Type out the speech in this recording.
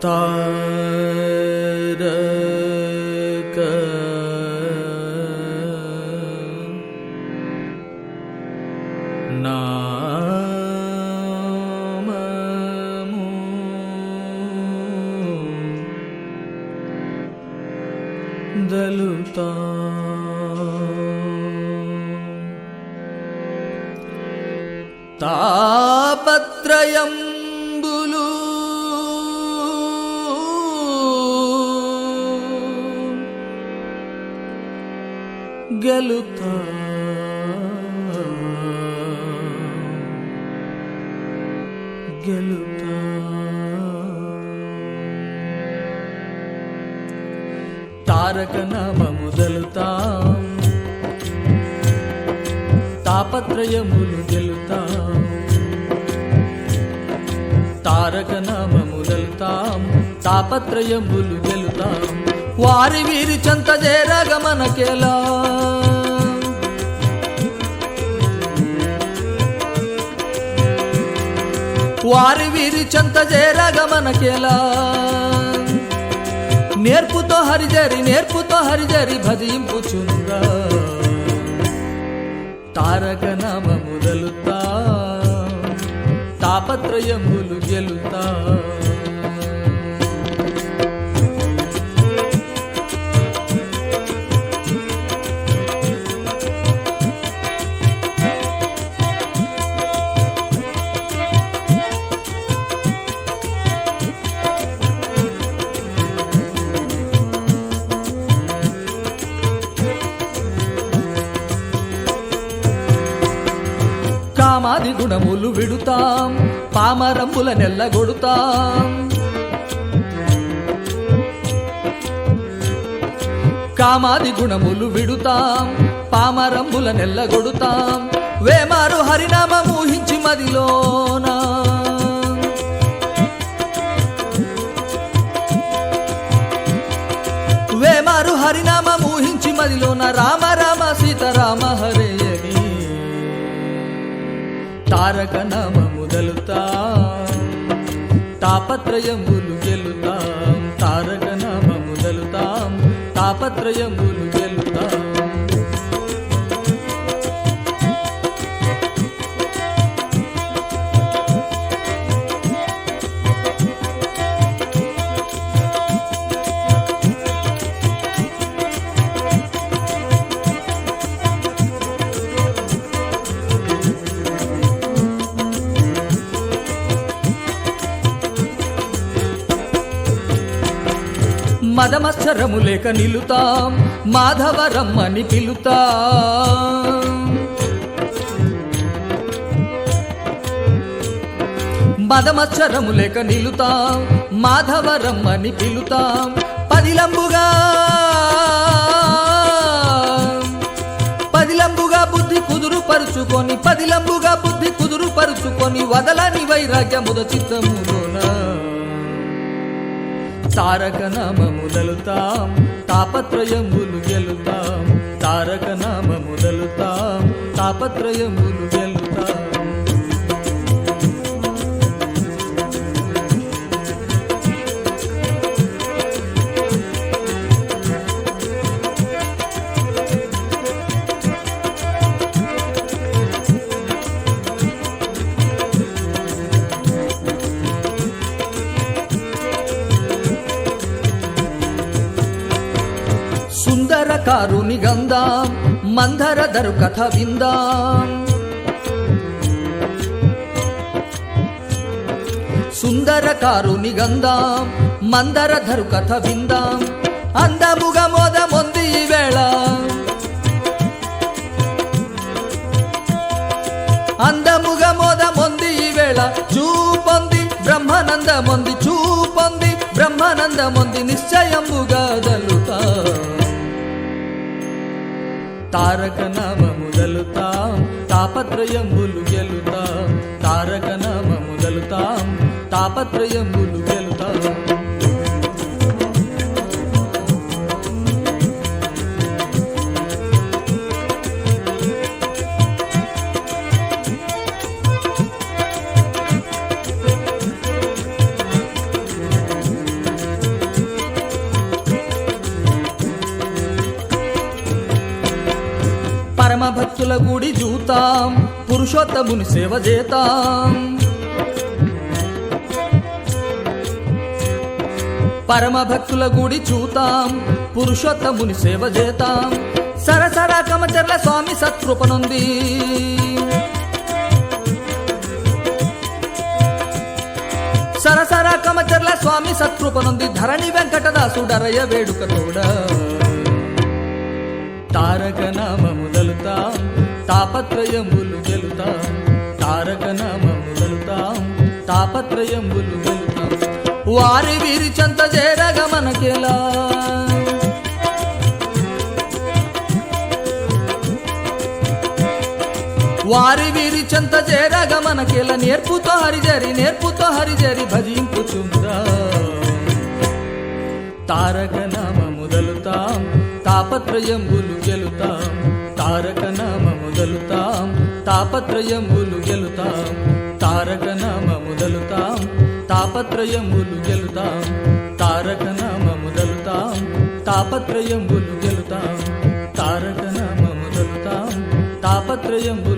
తారక నామము దలుతా తాపత్రయంబులు గెలుతా గెలుతా తారక నామము దలుతా తాపత్రయములు గెలుతా తారక నామము దలుతాం తాపత్రయములు గెలుతాం వారి వీరి చెంత చేరగమనకెలా వారి వీరి చెంత చేరగమనకెలా నేర్పుతో హరిజరి భజింపుచుందా తారక నామము దలుతా తాపత్రయములు గెలుతా కామాది గుణములు విడుతాం పామరంబుల నెల్లగొడుతాం కామాది గుణములు విడుతాం పామరంబుల నెల్లగొడుతాం వేమారు హరినామమూహించి మదిలోన వేమారు హరినామమూహించి మదిలోన రామ రామ సీతారామ హరే తారక నామము దలుతా తాపత్రయములు గెలుతాం తారక నామము దలుతాం తాపత్రయములు గెలుతాం మదమత్సరము లేక నిలుతాం మాధవరమ్మని పిలుతాం మదమత్సరము లేక నిలుతాం మాధవరమ్మని పిలుతాం పదిలంబుగా బుద్ధి కుదురుపరుచుకొని పదిలంబుగా బుద్ధి కుదురుపరుచుకొని వదలని వైరాగ్యముద చిత్తములోన తారక నామము దలుతాం తాపత్రయములు గెలుతాం తారక నామము దలుతాం తాపత్రయములు గెలుతాం సుందరకారుని గంధాం మందరధరు కథ విందాం సుందరకారుని గంధాం మందరధరు కథ విందాం అందముగా మోదమొంది ఈ వేళ అందముగా మోదమొంది ఈ వేళ చూపొంది బ్రహ్మానందమొంది చూపొంది బ్రహ్మానందమొంది నిశ్చయముగా దలుతా తారక నామము దలుతాం తాపత్రయములు గెలుతాం తారక నామము దలుతాం తాపత్రయములు గెలుతాం భక్తుల గుడి జూతాం పురుషోత్తముని సేవ చేతాం పరమ భక్తుల గుడి చూతాం పురుషోత్తముని సేవ చేతాం సరసర కమచర్ల స్వామి సత్కృపనుంది సరసర కమచర్ల స్వామి సత్కృపనుంది ధరణి వెంకటదాసుడరయ వేడుక తోడా తారక నామము దలుతాం తాపత్రయంబులు గెలుతాం తారక నామము దలుతాం తాపత్రయంబులు గెలుతాం వారి వీరి చెంత చేరగ మనకెలా వారి వీరి చెంత చేరగ మనకెలా నేర్పుతో హరిజరి భజింపుచుందా తారక నామము దలుతాం తాపత్రయంబులు గెలుతాం తారక నామము దలుతాం తాపత్రయంబులు గెలుతాం తారక నామము దలుతాం తాపత్రయంబులు గెలుతాం తారక నామము దలుతాం తాపత్రయంబులు గెలుతాం తారక నామము దలుతాం తాపత్రయంబులు